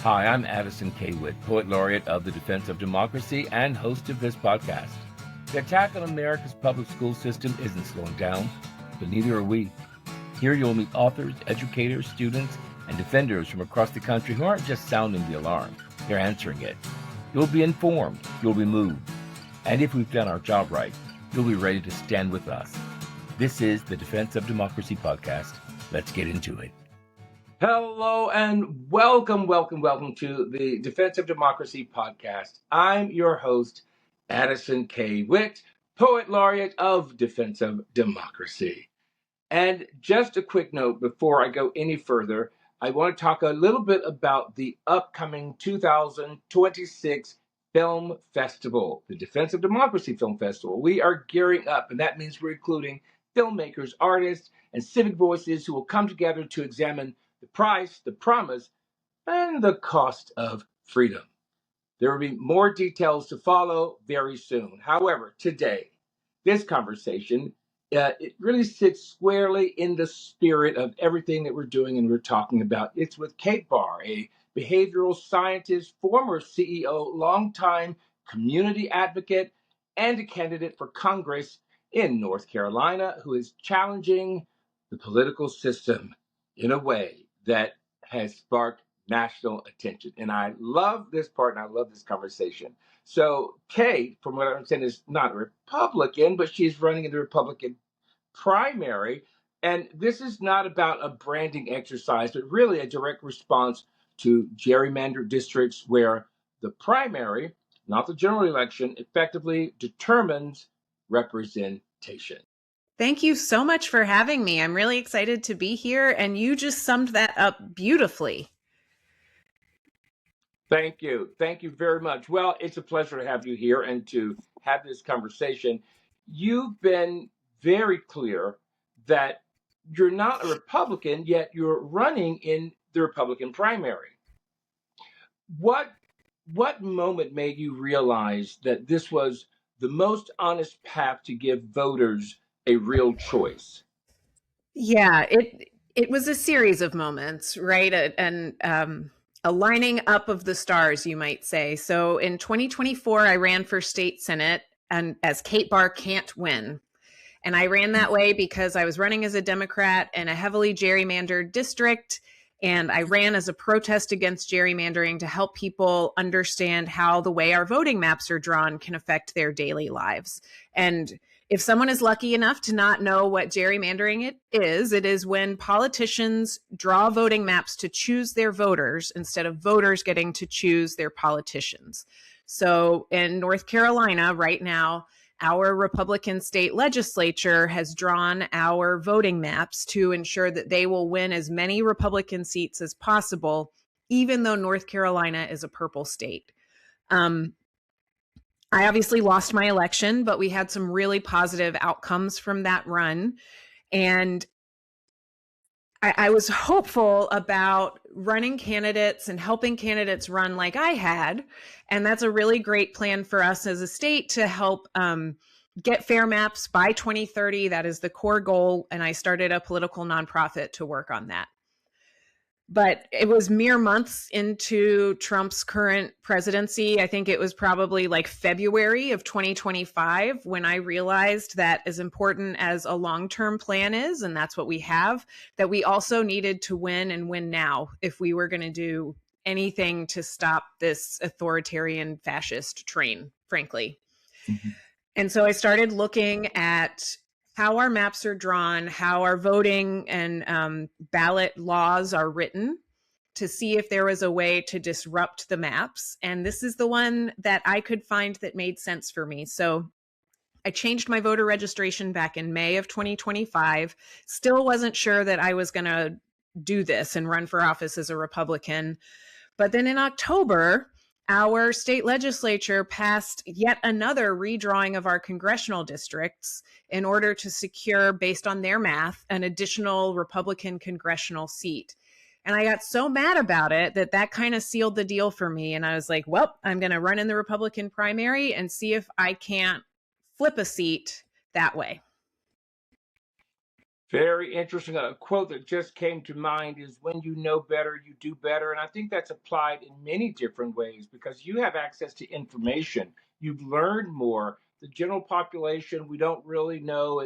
Hi, I'm Addison K. Witt, Poet Laureate of the Defense of Democracy and host of this podcast. The attack on America's public school system isn't slowing down, but neither are we. Here you'll meet authors, educators, students, and defenders from across the country who aren't just sounding the alarm, they're answering it. You'll be informed, you'll be moved, and if we've done our job right, you'll be ready to stand with us. This is the Defense of Democracy podcast. Let's get into it. Hello and welcome to the Defense of Democracy podcast. I'm your host, Addison K. Witt, Poet Laureate of Defense of Democracy. And just a quick note before I go any further, I want to talk a little bit about the upcoming 2026 Film Festival, the Defense of Democracy Film Festival. We are gearing up, and that means we're including filmmakers, artists, and civic voices who will come together to examine the price, the promise, and the cost of freedom. There will be more details to follow very soon. However, today, this conversation, it really sits squarely in the spirit of everything that we're doing and we're talking about. It's with Kate Barr, a behavioral scientist, former CEO, longtime community advocate, and a candidate for Congress in North Carolina who is challenging the political system in a way that has sparked national attention. And I love this part and I love this conversation. So Kate, from what I understand, is not a Republican, but she's running in the Republican primary. And this is not about a branding exercise, but really a direct response to gerrymandered districts where the primary, not the general election, effectively determines representation. Thank you so much for having me. I'm really excited to be here, and you just summed that up beautifully. Thank you. Thank you very much. Well, it's a pleasure to have you here and to have this conversation. You've been very clear that you're not a Republican, yet you're running in the Republican primary. What moment made you realize that this was the most honest path to give voters a real choice? Yeah, it was a series of moments, right? A lining up of the stars, you might say. So in 2024, I ran for state senate, and as Kate Barr can't win. And I ran that way because I was running as a Democrat in a heavily gerrymandered district. And I ran as a protest against gerrymandering to help people understand how the way our voting maps are drawn can affect their daily lives. And if someone is lucky enough to not know what gerrymandering it is when politicians draw voting maps to choose their voters instead of voters getting to choose their politicians. So in North Carolina right now, our Republican state legislature has drawn our voting maps to ensure that they will win as many Republican seats as possible, even though North Carolina is a purple state. I obviously lost my election, but we had some really positive outcomes from that run. And I was hopeful about running candidates and helping candidates run like I had. And that's a really great plan for us as a state to help get fair maps by 2030. That is the core goal. And I started a political nonprofit to work on that. But it was mere months into Trump's current presidency. I think it was probably like February of 2025 when I realized that as important as a long-term plan is, and that's what we have, that we also needed to win and win now if we were going to do anything to stop this authoritarian fascist train, frankly. Mm-hmm. And so I started looking at how our maps are drawn, how our voting and ballot laws are written to see if there was a way to disrupt the maps. And this is the one that I could find that made sense for me. So I changed my voter registration back in May of 2025. Still wasn't sure that I was going to do this and run for office as a Republican. But then in October, our state legislature passed yet another redrawing of our congressional districts in order to secure, based on their math, an additional Republican congressional seat. And I got so mad about it that kind of sealed the deal for me. And I was like, well, I'm going to run in the Republican primary and see if I can't flip a seat that way. Very interesting. A quote that just came to mind is when you know better, you do better. And I think that's applied in many different ways because you have access to information. You've learned more. The general population, we don't really know.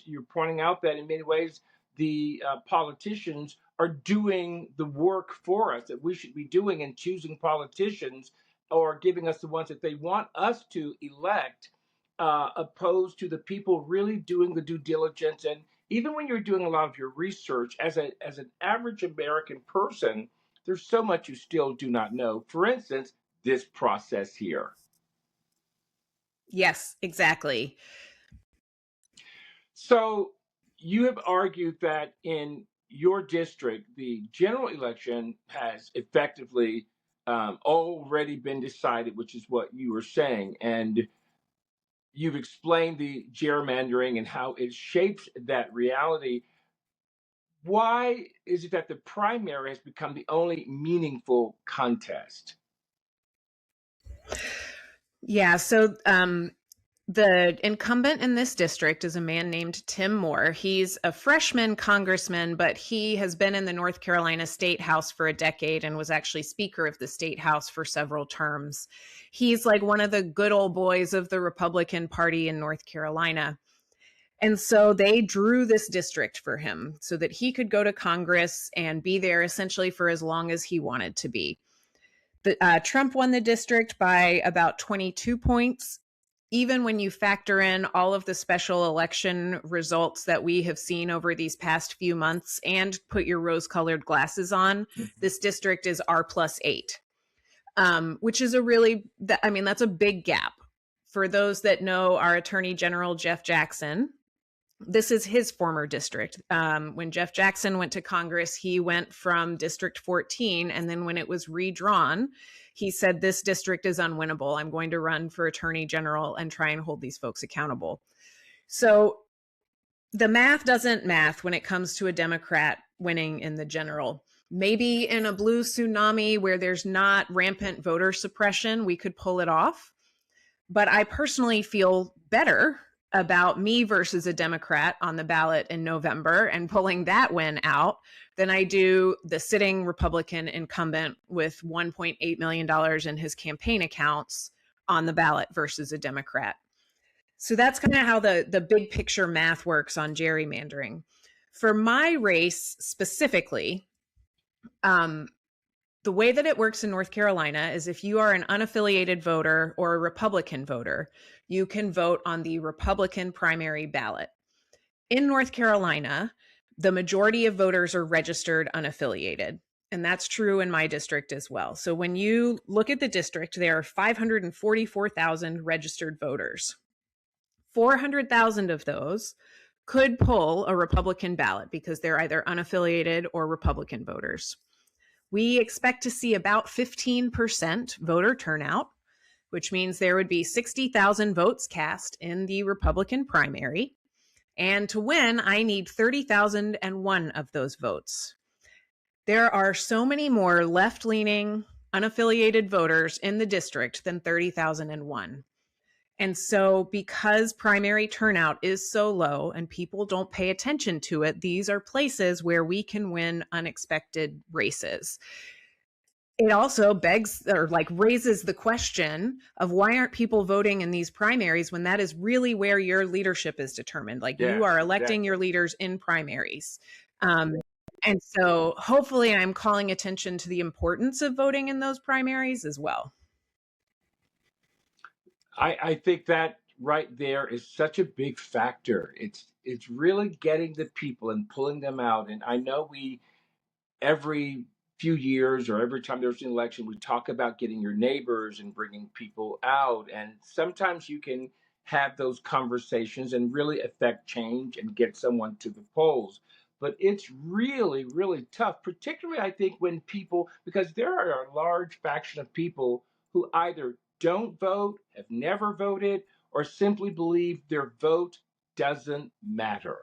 You're pointing out that in many ways, the politicians are doing the work for us that we should be doing and choosing politicians or giving us the ones that they want us to elect, opposed to the people really doing the due diligence. And even when you're doing a lot of your research as an average American person, there's so much you still do not know. For instance, this process here. Yes, exactly. So you have argued that in your district, the general election has effectively already been decided, which is what you were saying. And you've explained the gerrymandering and how it shapes that reality. Why is it that the primary has become the only meaningful contest? Yeah, so the incumbent in this district is a man named Tim Moore. He's a freshman congressman, but he has been in the North Carolina State House for a decade and was actually Speaker of the State House for several terms. He's like one of the good old boys of the Republican Party in North Carolina. And so they drew this district for him so that he could go to Congress and be there essentially for as long as he wanted to be. Trump won the district by about 22 points. Even when you factor in all of the special election results that we have seen over these past few months and put your rose colored glasses on, this district is R+8, which is that's a big gap. For those that know our Attorney General, Jeff Jackson, this is his former district. When Jeff Jackson went to Congress, he went from District 14. And then when it was redrawn, he said, this district is unwinnable. I'm going to run for attorney general and try and hold these folks accountable. So the math doesn't math when it comes to a Democrat winning in the general. Maybe in a blue tsunami where there's not rampant voter suppression, we could pull it off. But I personally feel better about me versus a Democrat on the ballot in November and pulling that win out than I do the sitting Republican incumbent with $1.8 million in his campaign accounts on the ballot versus a Democrat. So that's kind of how the big picture math works on gerrymandering. For my race specifically, the way that it works in North Carolina is if you are an unaffiliated voter or a Republican voter, you can vote on the Republican primary ballot. In North Carolina, the majority of voters are registered unaffiliated. And that's true in my district as well. So when you look at the district, there are 544,000 registered voters. 400,000 of those could pull a Republican ballot because they're either unaffiliated or Republican voters. We expect to see about 15% voter turnout, which means there would be 60,000 votes cast in the Republican primary. And to win, I need 30,001 of those votes. There are so many more left-leaning, unaffiliated voters in the district than 30,001. And so because primary turnout is so low and people don't pay attention to it, these are places where we can win unexpected races. It also begs or raises the question of why aren't people voting in these primaries when that is really where your leadership is determined? You are electing your leaders in primaries. And so hopefully I'm calling attention to the importance of voting in those primaries as well. I think that right there is such a big factor. It's really getting the people and pulling them out. And I know we every few years or every time there's an election, we talk about getting your neighbors and bringing people out. And sometimes you can have those conversations and really affect change and get someone to the polls. But it's really, really tough, particularly I think when people, because there are a large faction of people who either don't vote, have never voted, or simply believe their vote doesn't matter.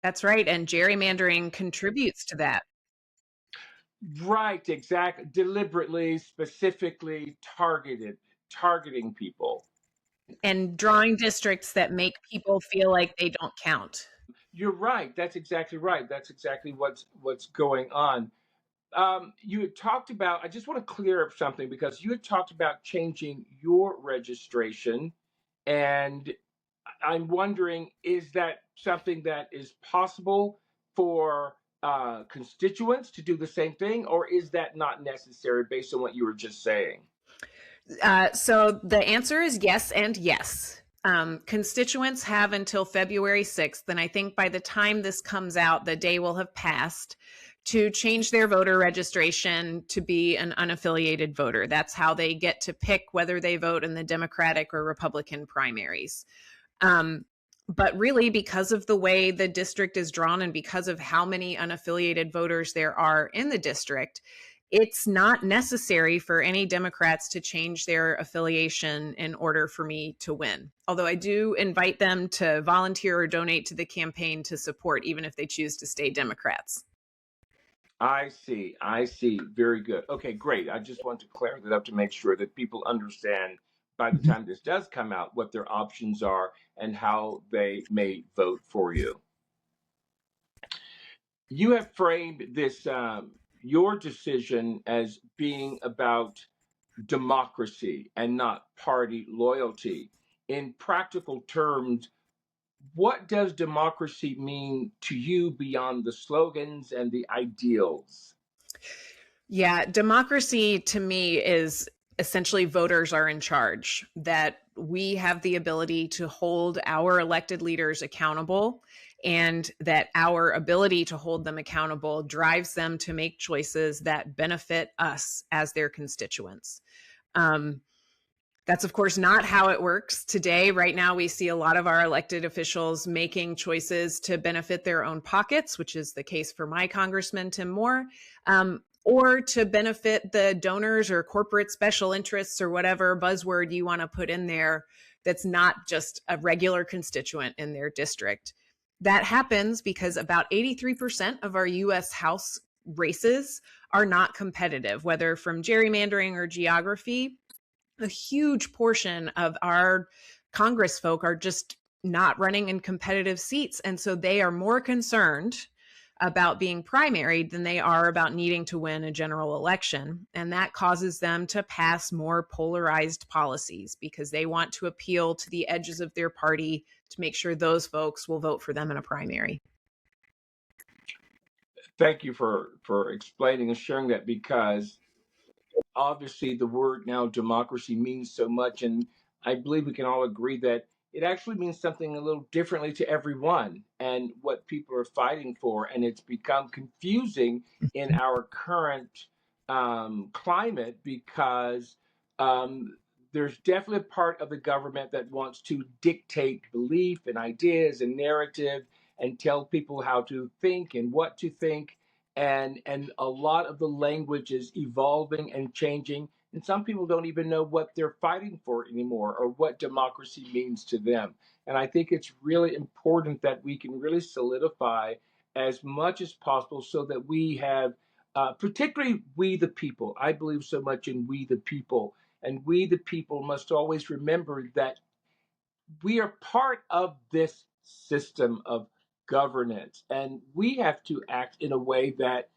That's right. And gerrymandering contributes to that. Right, exactly. Deliberately, specifically targeting people. And drawing districts that make people feel like they don't count. You're right. That's exactly right. That's exactly what's going on. You had talked about. I just want to clear up something because you had talked about changing your registration, and I'm wondering, is that something that is possible for constituents to do the same thing, or is that not necessary based on what you were just saying? So the answer is yes and yes. Constituents have until February 6th, and I think by the time this comes out, the day will have passed to change their voter registration to be an unaffiliated voter. That's how they get to pick whether they vote in the Democratic or Republican primaries. Um, but really, because of the way the district is drawn and because of how many unaffiliated voters there are in the district, it's not necessary for any Democrats to change their affiliation in order for me to win. Although I do invite them to volunteer or donate to the campaign to support, even if they choose to stay Democrats. I see. I see. Very good. Okay, great. I just want to clear that up to make sure that people understand by the time this does come out what their options are and how they may vote for you. You have framed this your decision as being about democracy and not party loyalty. In practical terms, what does democracy mean to you beyond the slogans and the ideals? Yeah, democracy to me is essentially voters are in charge, that we have the ability to hold our elected leaders accountable, and that our ability to hold them accountable drives them to make choices that benefit us as their constituents. Um, that's, of course, not how it works today. Right now, we see a lot of our elected officials making choices to benefit their own pockets, which is the case for my Congressman, Tim Moore, or to benefit the donors or corporate special interests or whatever buzzword you want to put in there that's not just a regular constituent in their district. That happens because about 83% of our US House races are not competitive, whether from gerrymandering or geography. A huge portion of our Congress folk are just not running in competitive seats. And so they are more concerned about being primaried than they are about needing to win a general election. And that causes them to pass more polarized policies because they want to appeal to the edges of their party to make sure those folks will vote for them in a primary. Thank you for explaining and sharing that because obviously the word now democracy means so much, and I believe we can all agree that it actually means something a little differently to everyone and what people are fighting for, and it's become confusing in our current climate because um, there's definitely a part of the government that wants to dictate belief and ideas and narrative and tell people how to think and what to think, and a lot of the language is evolving and changing, and some people don't even know what they're fighting for anymore or what democracy means to them. And I think it's really important that we can really solidify as much as possible so that we have particularly we the people. I believe so much in we the people, and we the people must always remember that we are part of this system of governance, and we have to act in a way that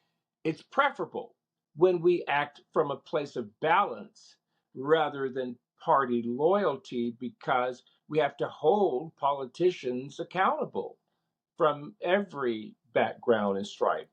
it's preferable when we act from a place of balance rather than party loyalty, because we have to hold politicians accountable from every background and stripe.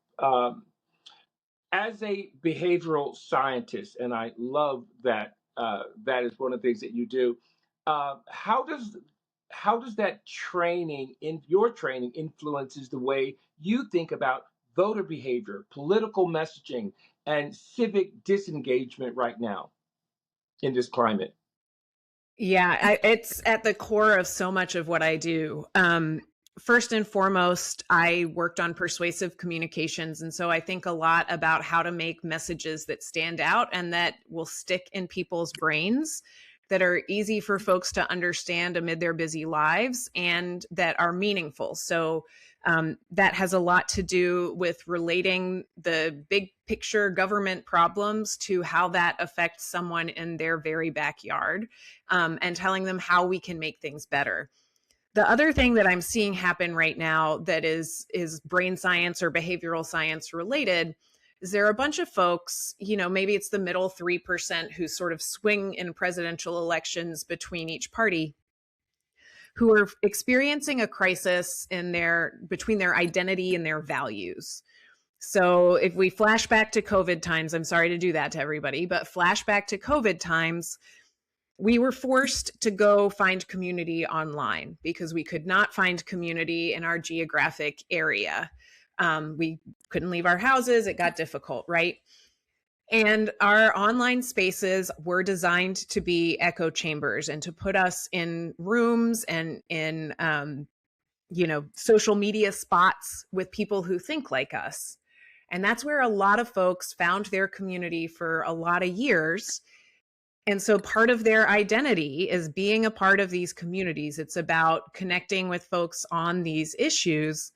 As a behavioral scientist, and I love that that is one of the things that you do. How does that training in your training influences the way you think about voter behavior, political messaging, and civic disengagement right now in this climate? Yeah, it's at the core of so much of what I do. First and foremost, I worked on persuasive communications. And so I think a lot about how to make messages that stand out and that will stick in people's brains, that are easy for folks to understand amid their busy lives, and that are meaningful. So that has a lot to do with relating the big picture government problems to how that affects someone in their very backyard, and telling them how we can make things better. The other thing that I'm seeing happen right now that is brain science or behavioral science related is there are a bunch of folks, maybe it's the middle 3% who sort of swing in presidential elections between each party, who are experiencing a crisis between their identity and their values. So if we flash back to COVID times, I'm sorry to do that to everybody, but flash back to COVID times, we were forced to go find community online because we could not find community in our geographic area. We couldn't leave our houses. It got difficult, right? And our online spaces were designed to be echo chambers and to put us in rooms and in, social media spots with people who think like us. And that's where a lot of folks found their community for a lot of years. And so part of their identity is being a part of these communities. It's about connecting with folks on these issues.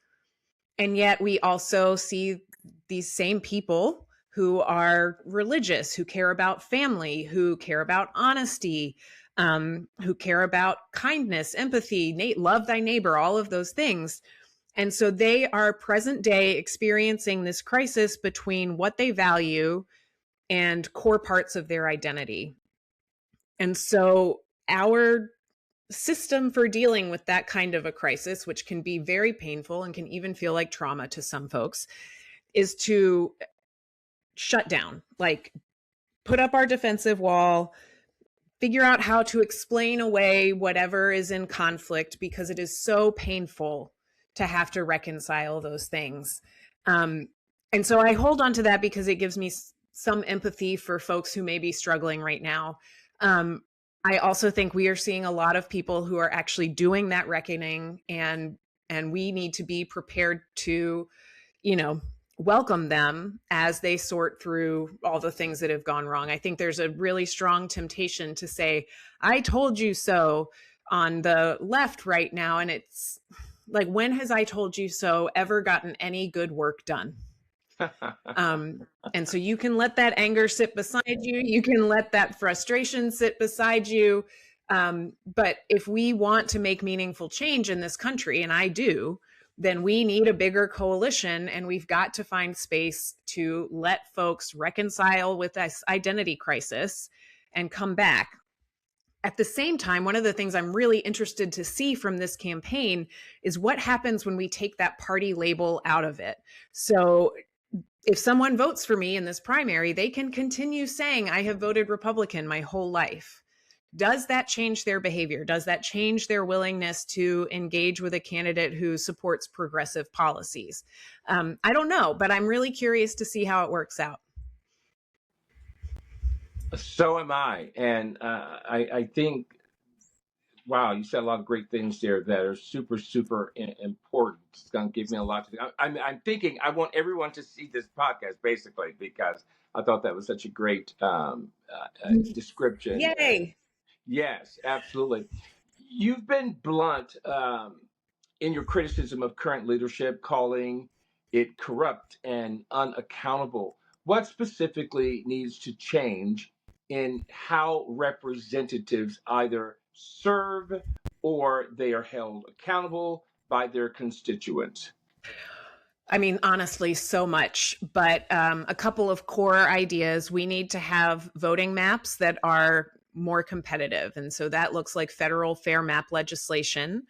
And yet we also see these same people who are religious, who care about family, who care about honesty, who care about kindness, empathy, love thy neighbor, all of those things. And so they are present day experiencing this crisis between what they value and core parts of their identity. And so our system for dealing with that kind of a crisis, which can be very painful and can even feel like trauma to some folks, is to shut down, like put up our defensive wall, figure out how to explain away whatever is in conflict because it is so painful to have to reconcile those things. And so I hold on to that because it gives me some empathy for folks who may be struggling right now. I also think we are seeing a lot of people who are actually doing that reckoning, and we need to be prepared to, welcome them as they sort through all the things that have gone wrong. I think there's a really strong temptation to say, I told you so on the left right now. And it's like, when has I told you so ever gotten any good work done? And so you can let that anger sit beside you. You can let that frustration sit beside you. But if we want to make meaningful change in this country, and I do, then we need a bigger coalition, and we've got to find space to let folks reconcile with this identity crisis and come back. At the same time, one of the things I'm really interested to see from this campaign is what happens when we take that party label out of it. So if someone votes for me in this primary, they can continue saying, I have voted Republican my whole life. Does that change their behavior? Does that change their willingness to engage with a candidate who supports progressive policies? I don't know, but I'm really curious to see how it works out. So am I. And I think, wow, you said a lot of great things there that are super, super important. It's going to give me a lot to think. I'm thinking I want everyone to see this podcast, basically, because I thought that was such a great description. Yay. Yes, absolutely. You've been blunt in your criticism of current leadership, calling it corrupt and unaccountable. What specifically needs to change in how representatives either serve or they are held accountable by their constituents? I mean, honestly, so much, but a couple of core ideas. We need to have voting maps that are more competitive. And so that looks like federal fair map legislation.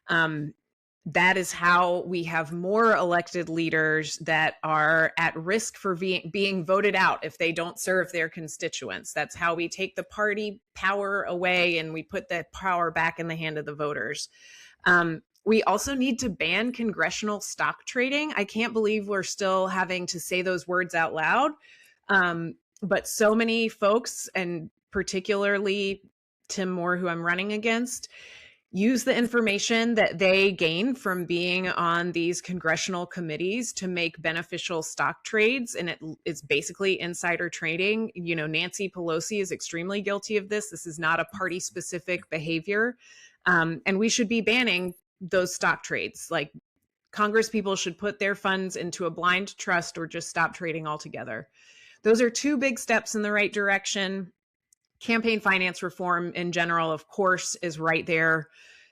That is how we have more elected leaders that are at risk for being voted out if they don't serve their constituents. That's how we take the party power away and we put that power back in the hand of the voters. We also need to ban congressional stock trading. I can't believe we're still having to say those words out loud. But so many folks, and particularly Tim Moore, who I'm running against, use the information that they gain from being on these congressional committees to make beneficial stock trades. And it's basically insider trading. Nancy Pelosi is extremely guilty of this. This is not a party specific behavior. And we should be banning those stock trades. Like, Congress people should put their funds into a blind trust or just stop trading altogether. Those are two big steps in the right direction. Campaign finance reform in general, of course, is right there.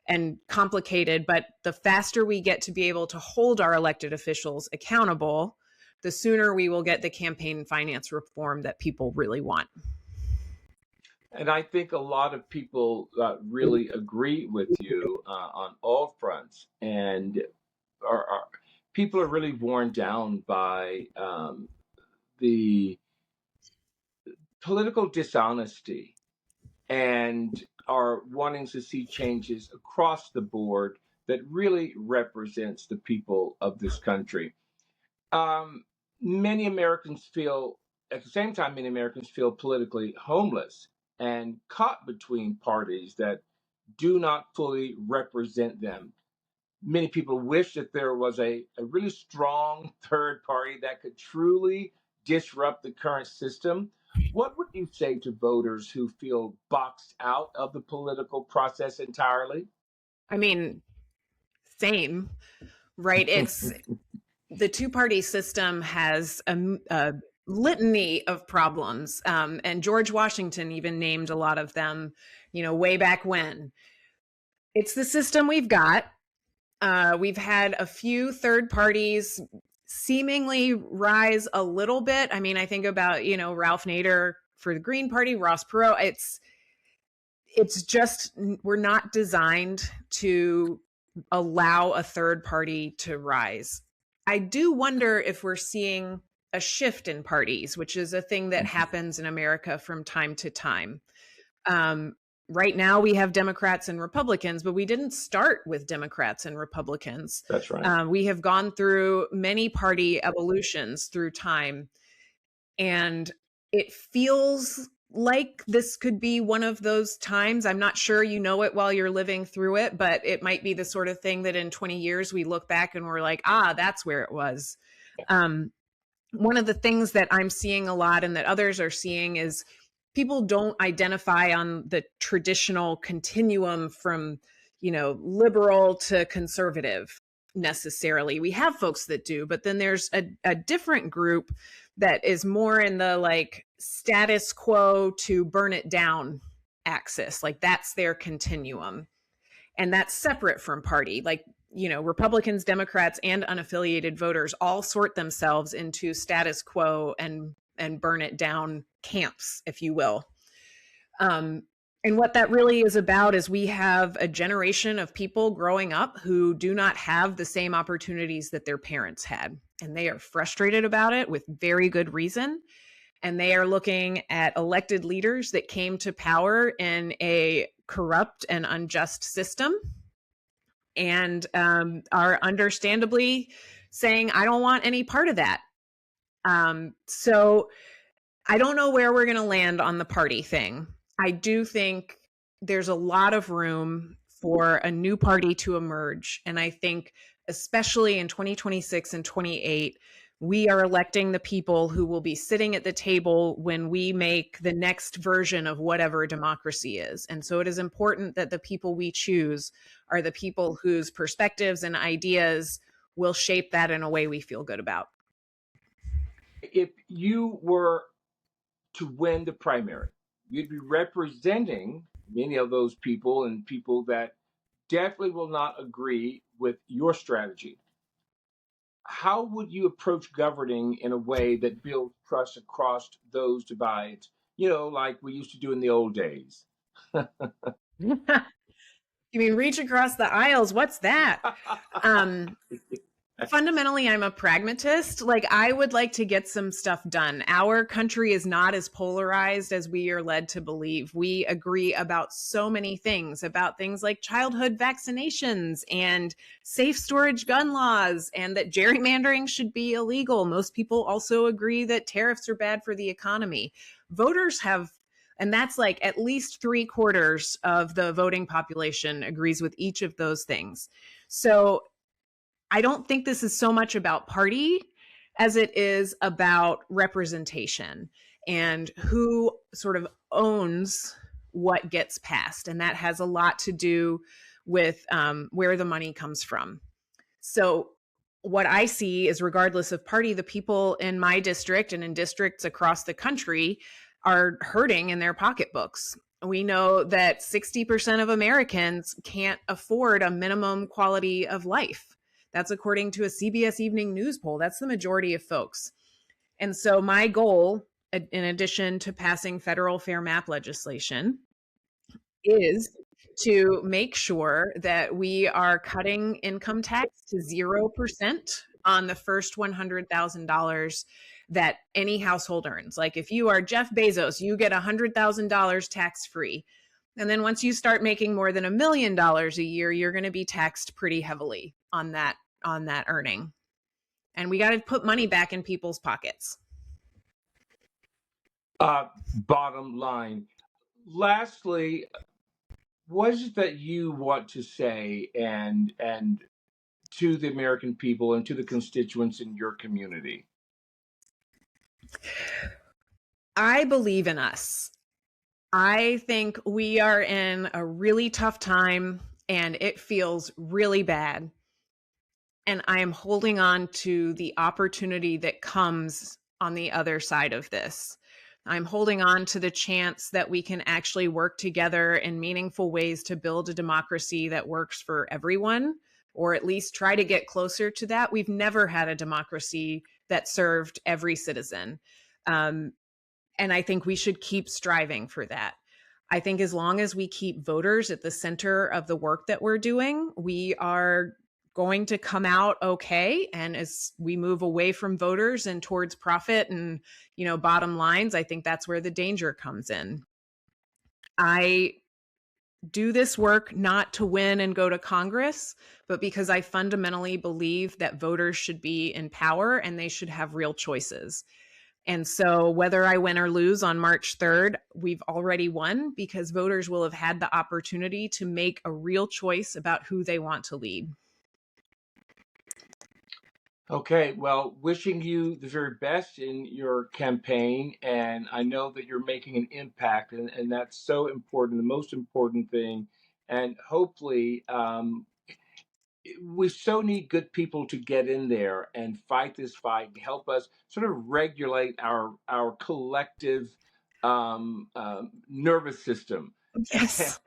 and complicated, but the faster we get to be able to hold our elected officials accountable, the sooner we will get the campaign finance reform that people really want. And I think a lot of people really agree with you on all fronts. And people are really worn down by the political dishonesty and are wanting to see changes across the board that really represents the people of this country. Um, Many Americans feel, at the same time, many Americans feel politically homeless and caught between parties that do not fully represent them. Many people wish that there was a really strong third party that could truly disrupt the current system. What would you say to voters who feel boxed out of the political process entirely? I mean, same, right? It's the two-party system has a litany of problems, and George Washington even named a lot of them, way back when. It's the system we've got. We've had a few third parties seemingly rise a little bit. I mean, I think about, Ralph Nader for the Green Party, Ross Perot. It's just, we're not designed to allow a third party to rise. I do wonder if we're seeing a shift in parties, which is a thing that happens in America from time to time. Right now we have Democrats and Republicans, but we didn't start with Democrats and Republicans. That's right. We have gone through many party evolutions through time. And it feels like this could be one of those times. I'm not sure you know it while you're living through it, but it might be the sort of thing that in 20 years we look back and we're like, that's where it was. One of the things that I'm seeing a lot and that others are seeing is people don't identify on the traditional continuum from, liberal to conservative necessarily. We have folks that do, but then there's a different group that is more in the like status quo to burn it down axis. Like that's their continuum. And that's separate from party. Like, Republicans, Democrats, and unaffiliated voters all sort themselves into status quo and burn it down camps, if you will. And what that really is about is we have a generation of people growing up who do not have the same opportunities that their parents had. And they are frustrated about it with very good reason. And they are looking at elected leaders that came to power in a corrupt and unjust system and are understandably saying, I don't want any part of that. So I don't know where we're going to land on the party thing. I do think there's a lot of room for a new party to emerge. And I think especially in 2026 and 28, we are electing the people who will be sitting at the table when we make the next version of whatever democracy is. And so it is important that the people we choose are the people whose perspectives and ideas will shape that in a way we feel good about. If you were to win the primary, you'd be representing many of those people and people that definitely will not agree with your strategy. How would you approach governing in a way that builds trust across those divides, like we used to do in the old days? You mean reach across the aisles? What's that? Fundamentally, I'm a pragmatist. Like, I would like to get some stuff done. Our country is not as polarized as we are led to believe. We agree about so many things, about things like childhood vaccinations and safe storage gun laws, and that gerrymandering should be illegal. Most people also agree that tariffs are bad for the economy. Voters have, and that's like at least 3/4 of the voting population agrees with each of those things. So I don't think this is so much about party as it is about representation and who sort of owns what gets passed. And that has a lot to do with where the money comes from. So what I see is, regardless of party, the people in my district and in districts across the country are hurting in their pocketbooks. We know that 60% of Americans can't afford a minimum quality of life. That's according to a CBS Evening News poll. That's the majority of folks. And so my goal, in addition to passing federal fair map legislation, is to make sure that we are cutting income tax to 0% on the first $100,000 that any household earns. Like if you are Jeff Bezos, you get $100,000 tax free. And then once you start making more than $1 million a year, you're going to be taxed pretty heavily on that earning. And we got to put money back in people's pockets. Bottom line. Lastly, what is it that you want to say and to the American people and to the constituents in your community? I believe in us. I think we are in a really tough time and it feels really bad. And I am holding on to the opportunity that comes on the other side of this. I'm holding on to the chance that we can actually work together in meaningful ways to build a democracy that works for everyone, or at least try to get closer to that. We've never had a democracy that served every citizen. And I think we should keep striving for that. I think as long as we keep voters at the center of the work that we're doing, we are going to come out okay. And as we move away from voters and towards profit and, bottom lines, I think that's where the danger comes in. I do this work not to win and go to Congress, but because I fundamentally believe that voters should be in power and they should have real choices. And so whether I win or lose on March 3rd, we've already won because voters will have had the opportunity to make a real choice about who they want to lead. Okay, well, wishing you the very best in your campaign. And I know that you're making an impact, and that's so important, the most important thing. And hopefully, we so need good people to get in there and fight this fight and help us sort of regulate our collective nervous system. Yes.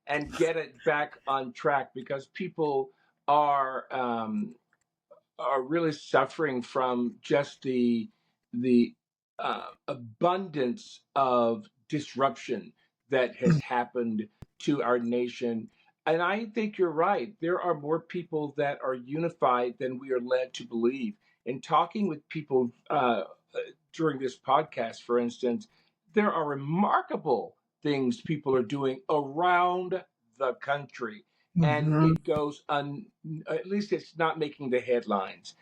And get it back on track because people are really suffering from just the abundance of disruption that has happened to our nation. And I think you're right. There are more people that are unified than we are led to believe. In talking with people during this podcast, for instance, there are remarkable things people are doing around the country. And it goes at least it's not making the headlines.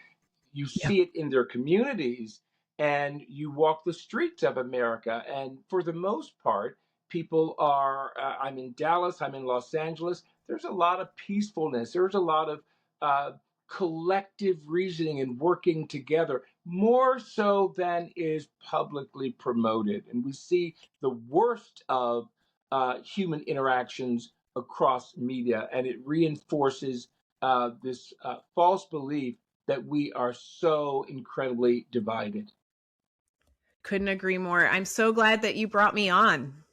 You Yeah. see it in their communities, and you walk the streets of America. And for the most part, people are, I'm in Dallas, I'm in Los Angeles. There's a lot of peacefulness. There's a lot of collective reasoning and working together, more so than is publicly promoted. And we see the worst of human interactions across media, and it reinforces this false belief that we are so incredibly divided. Couldn't agree more. I'm so glad that you brought me on.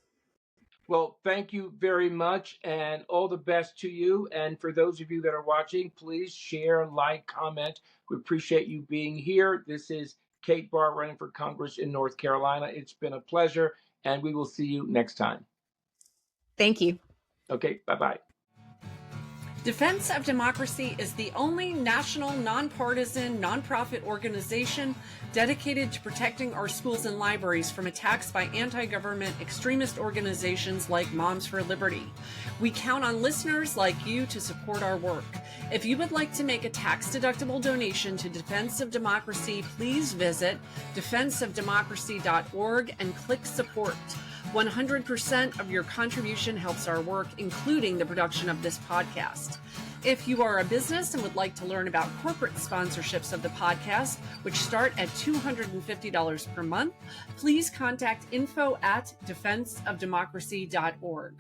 Well, thank you very much, and all the best to you. And for those of you that are watching, please share, like, comment. We appreciate you being here. This is Kate Barr running for Congress in North Carolina. It's been a pleasure, and we will see you next time. Thank you. Okay, bye-bye. Defense of Democracy is the only national, nonpartisan, nonprofit organization dedicated to protecting our schools and libraries from attacks by anti-government extremist organizations like Moms for Liberty. We count on listeners like you to support our work. If you would like to make a tax-deductible donation to Defense of Democracy, please visit defenseofdemocracy.org and click support. 100% of your contribution helps our work, including the production of this podcast. If you are a business and would like to learn about corporate sponsorships of the podcast, which start at $250 per month, please contact info@defenseofdemocracy.org.